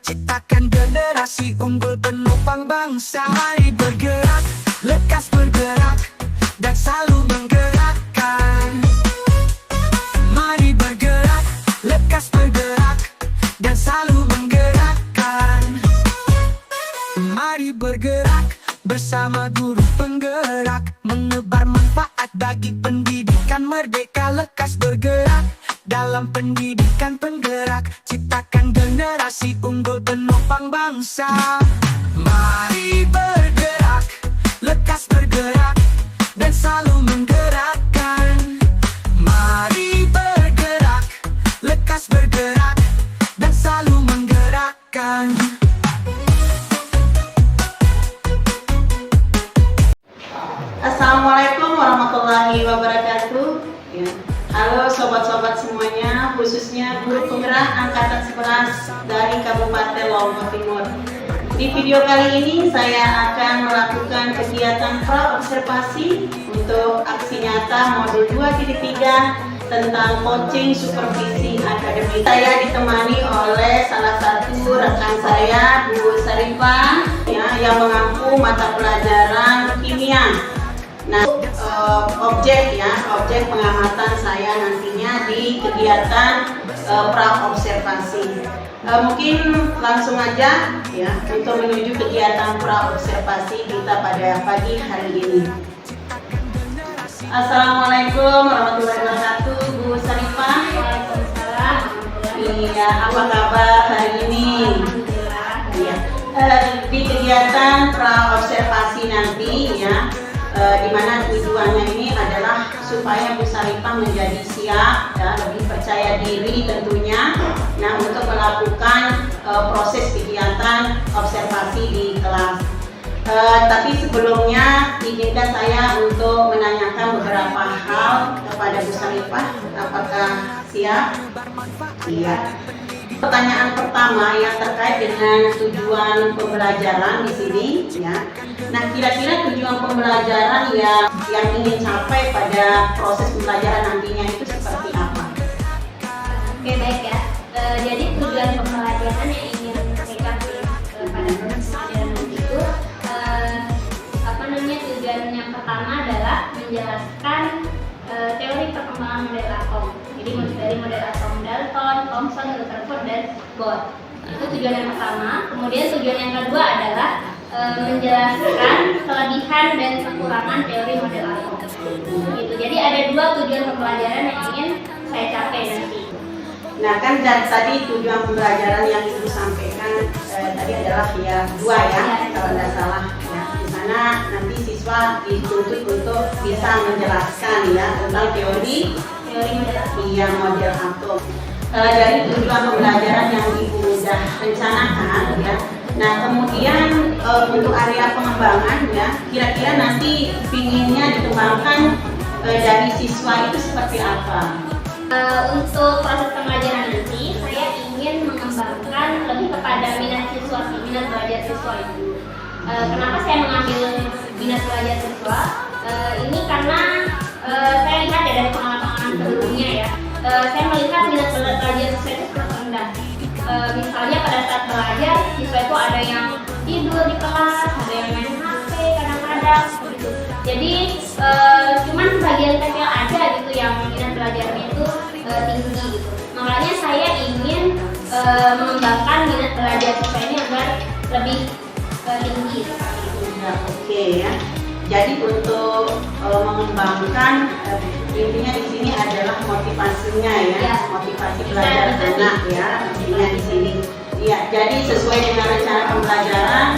Ciptakan generasi unggul penopang bangsa. Mari bergerak, lekas bergerak, dan selalu menggerakkan. Mari bergerak, lekas bergerak, dan selalu menggerakkan. Mari bergerak bersama guru penggerak, menebar manfaat bagi pendidikan merdeka. Lekas bergerak dalam pendidikan penggerak, ciptakan generasi unggul penopang bangsa. Mari bergerak, lekas bergerak, dan selalu menggerakkan. Mari bergerak, lekas bergerak, dan selalu menggerakkan. Assalamualaikum warahmatullahi wabarakatuh. Halo sobat-sobat semuanya, khususnya guru penggerak angkatan 11 dari Kabupaten Lombok Timur. Di video kali ini saya akan melakukan kegiatan pra-observasi untuk aksi nyata modul 2.3 tentang coaching supervisi akademik. Saya ditemani oleh salah satu rekan saya, Bu Sarifah, yang mengampu mata pelajaran kimia. Nah, objek pengamatan saya nantinya di kegiatan pra-observasi. Mungkin langsung aja ya untuk menuju kegiatan pra-observasi kita pada pagi hari ini. Assalamualaikum warahmatullahi wabarakatuh, Bu Sarifah. Waalaikumsalam. Iya, apa kabar hari ini? Iya. Di kegiatan pra-observasi nanti ya, di mana tujuannya ini adalah supaya Bu Sarifah menjadi siap dan lebih percaya diri tentunya. Nah, untuk melakukan proses kegiatan observasi di kelas. Tapi sebelumnya izinkan saya untuk menanyakan beberapa hal kepada Bu Sarifah. Apakah siap? Iya. Pertanyaan pertama yang terkait dengan tujuan pembelajaran di sini, ya. Nah, kira-kira tujuan pembelajaran yang ingin capai pada proses pembelajaran nantinya itu seperti apa? Oke, baik ya. Jadi tujuan pembelajaran yang ingin saya capai pada proses pembelajaran nanti itu tujuan yang pertama adalah menjelaskan teori perkembangan model atom. Jadi dari model atom Dalton, Thomson, Rutherford, dan Bohr. Itu tujuan yang pertama. Kemudian tujuan yang kedua adalah menjelaskan kelebihan dan kekurangan teori model atom. Gitu. Jadi ada dua tujuan pembelajaran yang ingin saya capai nanti. Nah, kan tadi tujuan pembelajaran yang Ibu sampaikan tadi adalah ya dua ya, kalau tidak salah ya. Di sana nanti siswa dituntut untuk bisa menjelaskan ya tentang teori model atom. Dari tujuan pembelajaran yang Ibu sudah rencanakan ya. Nah, kemudian untuk area pengembangan ya, kira-kira nanti pinginnya dikembangkan dari siswa itu seperti apa? Untuk proses pembelajaran nanti, saya ingin mengembangkan lebih kepada minat belajar siswa itu. Kenapa saya mengambil minat belajar siswa? Ini karena saya lihat ya dari pengalaman sebelumnya ya, saya melihat minat belajar siswa itu sangat rendah. Misalnya pada saat belajar, siswa itu ada yang tidur di kelas, ada yang main HP kadang-kadang gitu. Jadi cuman sebagian kecil aja gitu yang minat belajarnya itu tinggi gitu. Makanya saya ingin mengembangkan minat belajar siswa ini agar lebih tinggi gitu. Ya, oke ya. Jadi untuk mengembangkan intinya di sini adalah motivasinya ya, motivasi belajar anak ya, intinya di sini. Ya, jadi sesuai dengan rencana pembelajaran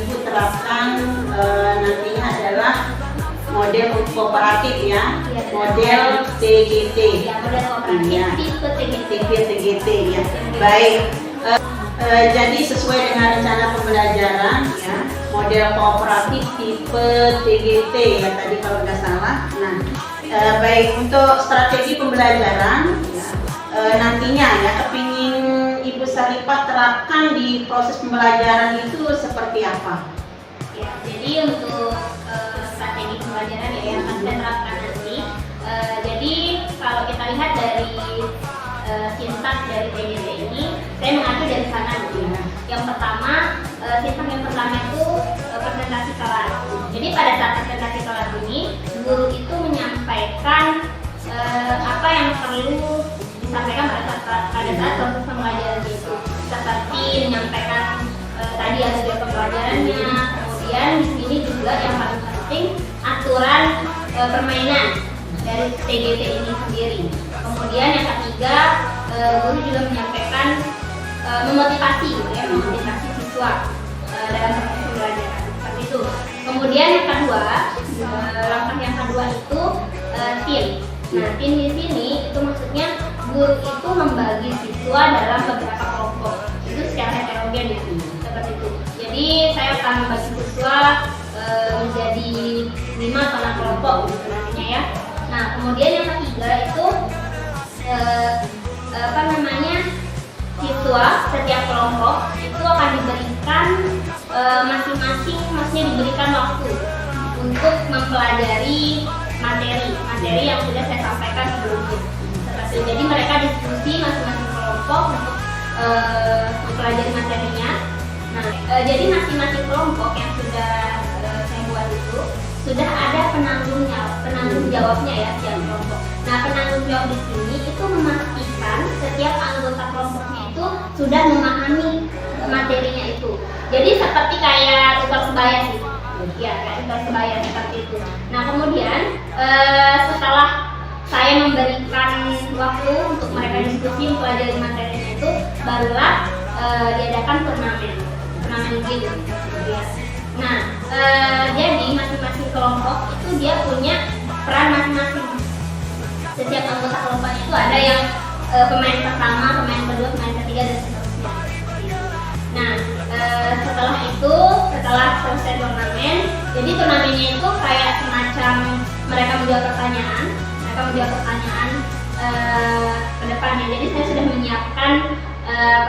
Ibu terapkan nantinya adalah model kooperatif ya, model TGT. Ya, model kooperatif tipe TGT ya. Baik. Jadi sesuai dengan rencana pembelajaran ya, model kooperatif tipe TGT ya tadi kalau nggak salah. Nah, baik untuk strategi pembelajaran ya, nantinya ya kepingin Ibu Sarifah terapkan di proses pembelajaran itu seperti apa? Ya, jadi untuk strategi pembelajaran yang akan saya terapkan nanti, jadi kalau kita lihat dari Sinta kelas dari TGT ini, saya mengacu dari sana gitu ya. Yang pertama, sistem yang pertama itu presentasi kelas. Jadi pada saat presentasi kelas ini, guru itu menyampaikan apa yang perlu disampaikan pada saat proses pembelajaran itu. Seperti menyampaikan tadi ada pembelajarannya, kemudian di sini juga yang paling penting aturan permainan dari TGT ini sendiri. Kemudian yang ketiga, guru juga menyampaikan memotivasi, ya, memotivasi siswa dalam proses pembelajaran seperti itu. Kemudian yang kedua, langkah yang kedua itu tim. Nah, tim di sini itu maksudnya guru itu membagi siswa dalam beberapa kelompok. Itu secara heterogen ya, seperti itu. Jadi saya akan membagi siswa menjadi 5 atau 6 kelompok gitu nantinya ya. Nah, kemudian yang ketiga itu siswa setiap kelompok itu akan diberikan masing-masing, maksudnya diberikan waktu untuk mempelajari materi yang sudah saya sampaikan sebelumnya. Seperti itu. Jadi mereka diskusi masing-masing kelompok untuk mempelajari materinya. Nah, jadi masing-masing kelompok yang sudah saya buat itu sudah ada penanggung jawabnya ya setiap kelompok. Nah, penanggung jawab di sini itu memastikan setiap anggota kelompoknya itu sudah memahami materinya itu. Jadi seperti kayak tutor sebaya sih, ya kayak tutor sebaya seperti itu. Nah, kemudian setelah saya memberikan waktu untuk mereka diskusi mempelajari materinya itu, barulah diadakan turnamen game. Ya. Nah, jadi masing-masing kelompok itu dia punya peran masing-masing. Setiap anggota kelompok itu ada yang pemain pertama, pemain kedua, pemain ketiga dan seterusnya. Nah, setelah selesai turnamen, jadi turnamennya itu kayak semacam mereka menjawab pertanyaan ke depannya. Jadi saya sudah menyiapkan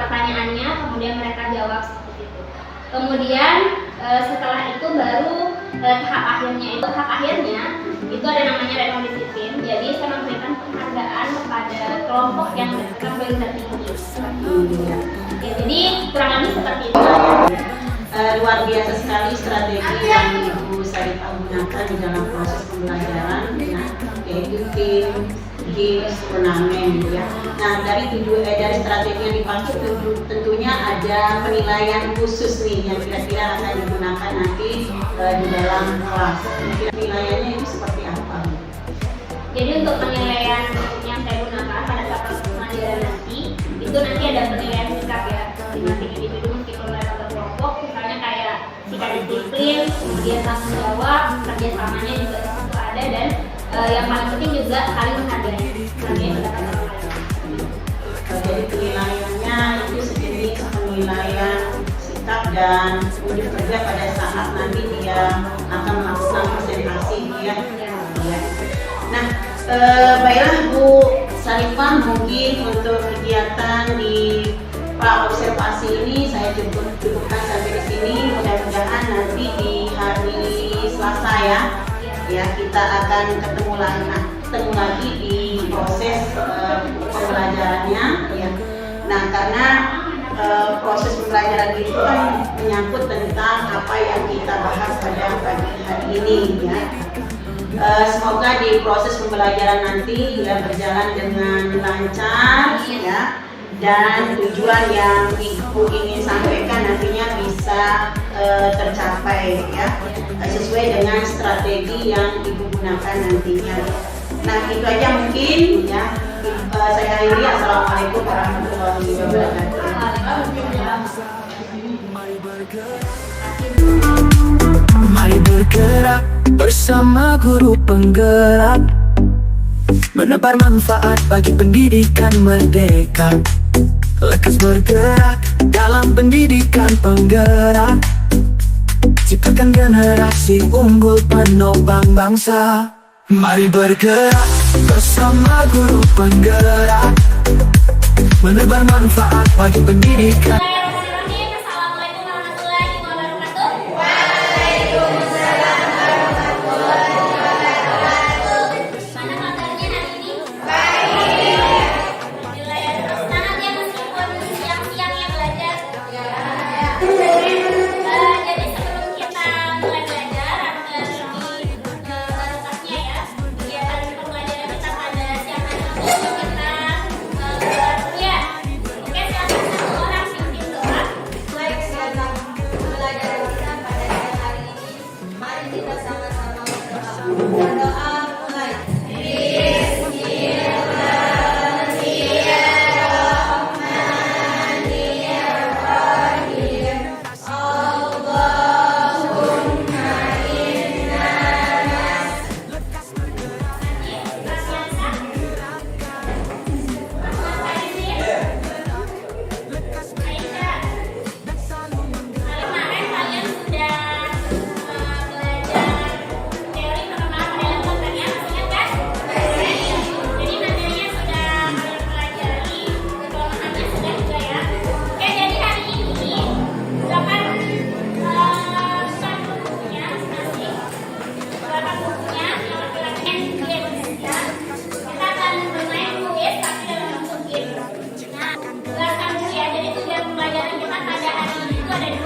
pertanyaannya, kemudian mereka jawab seperti itu. Kemudian setelah itu baru tahap akhirnya itu ada namanya rekomendasi tim. Jadi saya memberikan penghargaan kepada kelompok yang mendapatkan poin tertinggi. Ya, jadi kurang lebih seperti itu. Luar biasa sekali strategi yang Ibu Sarifah gunakan di dalam proses pembelajaran, ya, yaitu tim, games, turnamen, ya. Nah, dari strategi yang dipakai tentunya ada penilaian khusus nih yang kira-kira akan digunakan nanti di dalam kelas. Penilaiannya itu seperti apa? Jadi untuk penilaian yang saya gunakan pada saat proses pembelajaran nanti, itu nanti ada penilaian sikap ya, masing-masing individu meskipun mereka berkelompok, misalnya kayak sikap disiplin, kemudian tanggung jawab, kerjasamanya juga di situ ada, dan yang paling penting juga saling menghargai pendapat orang lain. Jadi penilaiannya itu sejenis penilaian sikap dan wujud kerja pada saat nanti dia akan melakukan presentasi ya. Nah, baiklah Bu Sarifah, mungkin untuk kegiatan di pra-observasi ini saya cukupkan sampai di sini. Mudah-mudahan nanti di hari Selasa ya kita akan ketemu lagi di proses pembelajarannya ya. Nah, karena proses pembelajaran itu kan menyangkut tentang apa yang kita bahas pada pagi hari ini ya. Semoga di proses pembelajaran nanti ya berjalan dengan lancar ya, dan tujuan yang Ibu ingin sampaikan nantinya bisa tercapai ya, sesuai dengan strategi yang Ibu gunakan nantinya. Nah, itu aja mungkin ya. Saya akhiri. Assalamualaikum warahmatullahi wabarakatuh. Mari bergerak bersama guru penggerak, menebar manfaat bagi pendidikan merdeka. Lekas bergerak dalam pendidikan penggerak, ciptakan generasi unggul penopang bangsa. Mari bergerak bersama guru penggerak, menebar manfaat bagi pendidikan. Assalamualaikum warahmatullahi wabarakatuh. Mana kabarnya hari ini? Baik. Alhamdulillah ya, terus semangat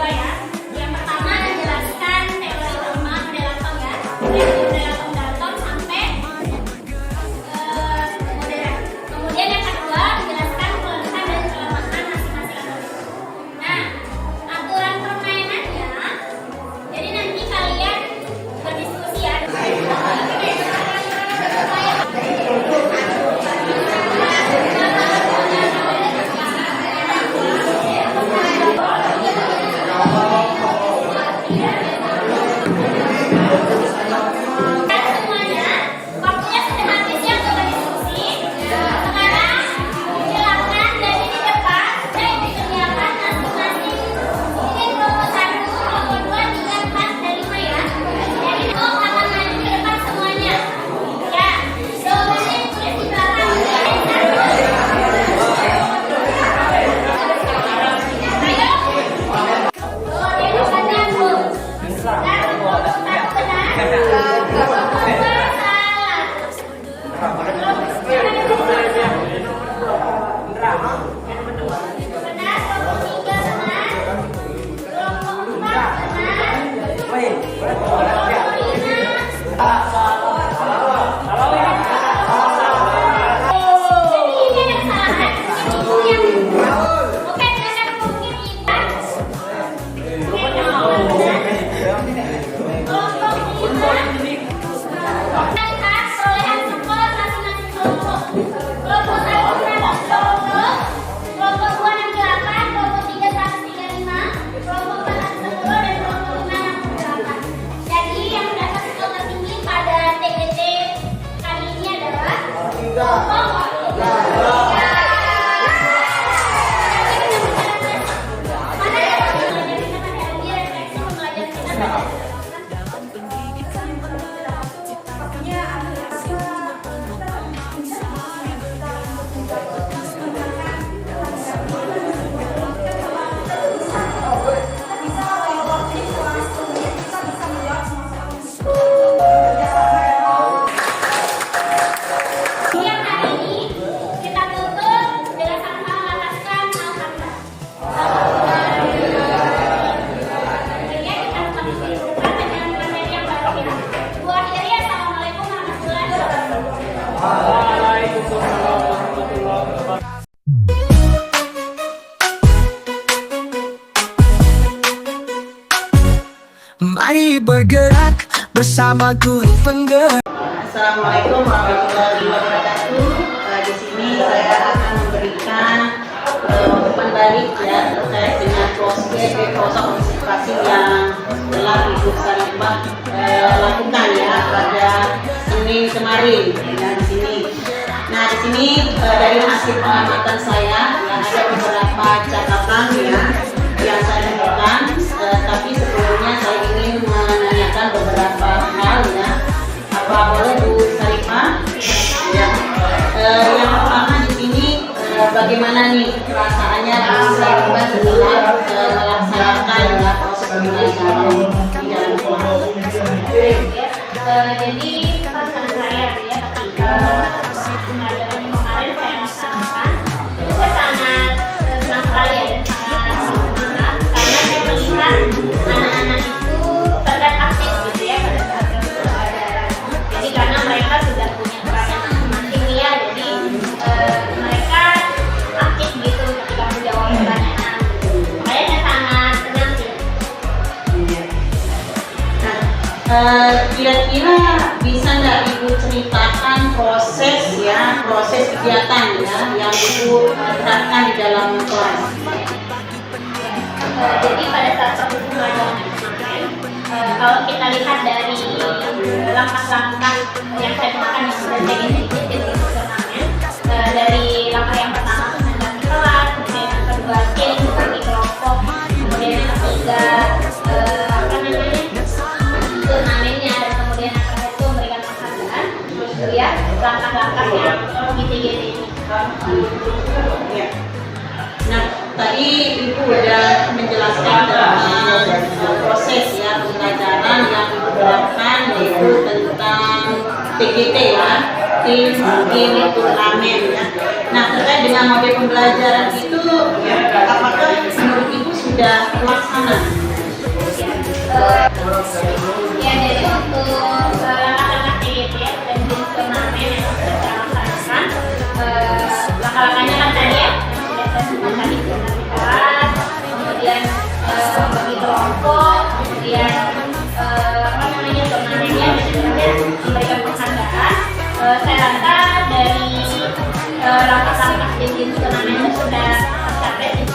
dua ya. Yang pertama menjelaskan teori tentang model atom ya, dari model atom sampai modern. Kemudian yang kedua menjelaskan kelebihan dan kelemahan masing-masing atom. Nah, aturan permainannya, jadi nanti kalian berdiskusi ya. Semuanya, waktunya sudah habis ya untuk berdiskusi. Sekarang silakan dari di depan saya disediakan masing-masing. Ini kelompok 1, kelompok 2, 3, 4, dan 5 ya. Jadi akan maju ke depan semuanya. Ya, jawabannya tulis di belakang. Ayo. Oh, dia depannya tuh. Nah, kelompok 1 benar. Kelompok 2 salah. Benar, kelompok 3 benar. Kelompok 4 benar. Kelompok 5. Jadi ini ada kesalahan. Ini yang oke, dengan mungkin kita. Oke, kelompok benar. Kelompok 5. Lihat perolehan skor masing-masing kelompok. Kelompok 1 120, kelompok 2 68, kelompok 3 135, kelompok 4 110, dan kelompok 5 68. Jadi yang mendapat skor tertinggi pada TGT kali ini adalah kelompok 3. Mana yang belajar kita pada hari refleksi pembelajaran kita pada siang hari ini kita tutup dengan sama-sama mengatakan alhamdulillah. Jadi kita tetap berdepan dengan materi yang baru ya. Gua akhiri, assalamualaikum warahmatullahi wabarakatuh. Mari bergerak bersama guru penggerak. Assalamualaikum warahmatullahi wabarakatuh. Di sini saya akan memberikan umpan balik ya terkait dengan proses observasi yang telah Ibu Sarifah lakukan ya pada Senin kemarin ya di sini. Nah di sini dari hasil pengamatan saya ya ada beberapa catatan ya yang saya temukan. Tapi sebelumnya saya ingin menanyakan beberapa hal ya. Apa boleh Bu Sarifah? Ya. Yang pertama di sini bagaimana nih perasaannya Bu Sarifah setelah melaksanakan ya proses pembelajaran di dalam kelas? Jadi perasaan saya ya ketika pembelajaran kemarin saya laksanakan itu saya sangat senang sekali ya dan sangat semangat karena saya melihat anak-anak itu sangat aktif gitu ya pada saat pembelajaran. Jadi karena mereka sudah punya peran yang masing-masing ya, jadi mereka aktif gitu ketika menjawab pertanyaan. Makanya saya sangat senang sih. Kira-kira bisa nggak Ibu ceritakan proses kegiatan ya yang Ibu terapkan di dalam kelas? Jadi pada saat proses pembelajaran kemarin, kalau kita lihat dari langkah-langkah yang saya gunakan yang sudah saya ikutin di turnamen, dari langkah yang pertama presentasi kelas, kemudian yang kedua tim bagi kelompok, kemudian yang ketiga turnamennya, dan kemudian yang terakhir itu memberikan penghargaan. Itu ya langkah-langkah yang GTGT ini. Ya. Nah, tadi Ibu udah menjelaskan tentang proses ya pembelajaran yang Ibu terapkan yaitu tentang TGT ya, tim turnamen ya. Nah, terkait dengan model pembelajaran itu, ya, apakah menurut Ibu sudah terlaksana. Ya, jadi untuk langkah-langkah TGP dan jenis turnamen yang sudah saya laksanakan, langkah-langkahnya kan tadi ya, sudah saya sebutkan tadi, sertifikat, kemudian bagi kelompok, kemudian turnamennya diberikan penghargaan. Saya rasa dari langkah-langkah dan jenis turnamen itu sudah tercapai gitu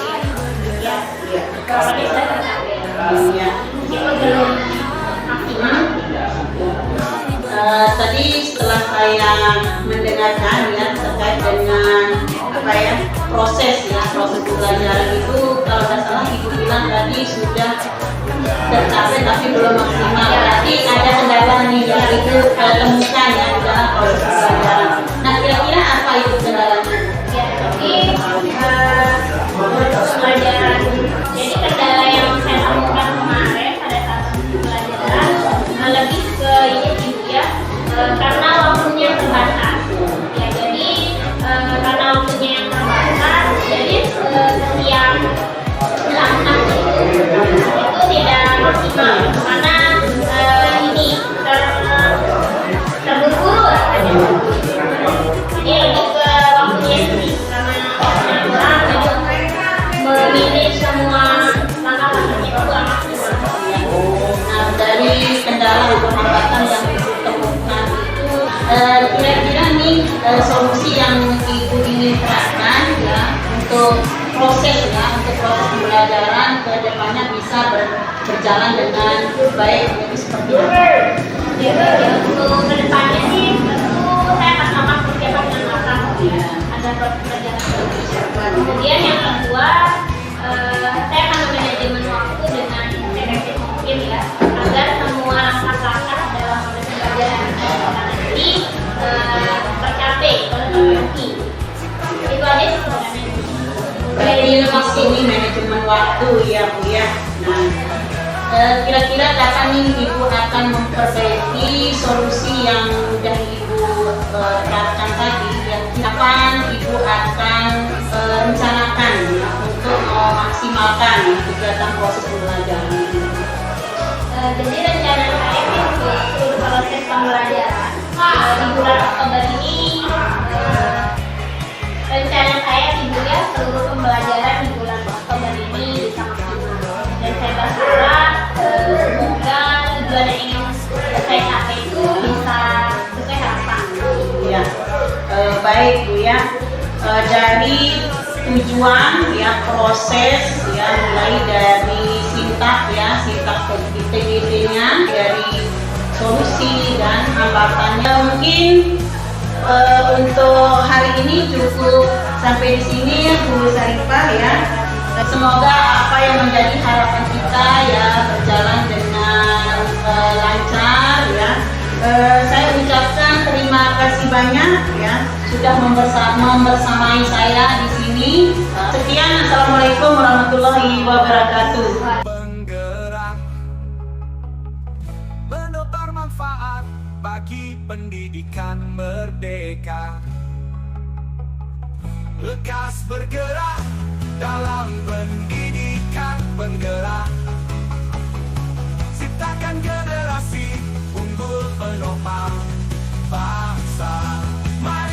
ya. Ya, kalau ini sudah tercapai. Ya. Meskipun belum maksimal. Tadi setelah saya mendengarkan ya terkait dengan proses pembelajaran itu, kalau nggak salah ibu bilang tadi sudah tercapai tapi belum maksimal. Berarti ada kendala nih yang itu temukan ya di dalam proses pembelajaran. Nah, kira-kira apa itu kendalanya? Ya, jadi pembelajaran. Jadi kendala yang saya temukan kemarin pada saat pembelajaran lebih ke ini ibu ya, karena waktunya terbatas. Ya, jadi karena waktunya yang terbatas, jadi setiap langkah itu tidak maksimal karena ini terburu-buru lah. Jadi lebih ke waktunya sih, karena waktunya kurang, jadi memilih semua langkah-langkah itu kurang maksimal. Nah, dari kendala atau hambatan yang ibu temukan itu, kira-kira nih solusi yang ibu ingin terapkan ya untuk proses pembelajaran ke depannya bisa berjalan dengan baik, jadi seperti apa? Jadi untuk kedepannya sih tentu saya akan melakukan persiapan dengan matang ya, ada proses pembelajaran. Kemudian yang kedua, saya akan memanajemen waktu dengan efektif mungkin ya, agar semua langkah-langkah dalam proses pembelajaran yang saya lakukan nanti tercapai oleh terpenuhi. Itu aja sih sebenarnya. Berarti di sini manajemen waktu ya Bu ya. Nah, kira-kira kapan nih ibu akan memperbaiki solusi yang sudah ibu terapkan tadi? Ya, kapan ibu akan rencanakan ya, untuk memaksimalkan kegiatan proses pembelajaran ini? Jadi rencana saya untuk seluruh proses pembelajaran di bulan Oktober ini, rencana saya ya seluruh pembelajaran di bulan Oktober ini bisa maksimal. Dan saya berharap semoga tujuan yang ingin saya capai itu bisa sesuai harapan. Ya, baik Bu ya. Dari tujuan ya, proses ya, mulai dari sintak TGP-nya, dari solusi dan hambatannya. Mungkin untuk hari ini cukup sampai di sini Bu Sarifah ya. Semoga apa yang menjadi harapan kita ya berjalan dengan lancar ya. Saya ucapkan terima kasih banyak ya sudah membersamai saya di sini. Sekian, assalamualaikum warahmatullahi wabarakatuh. Penggerak penuh bermanfaat bagi pendidikan merdeka. Lekas bergerak dalam pendidikan, penggerak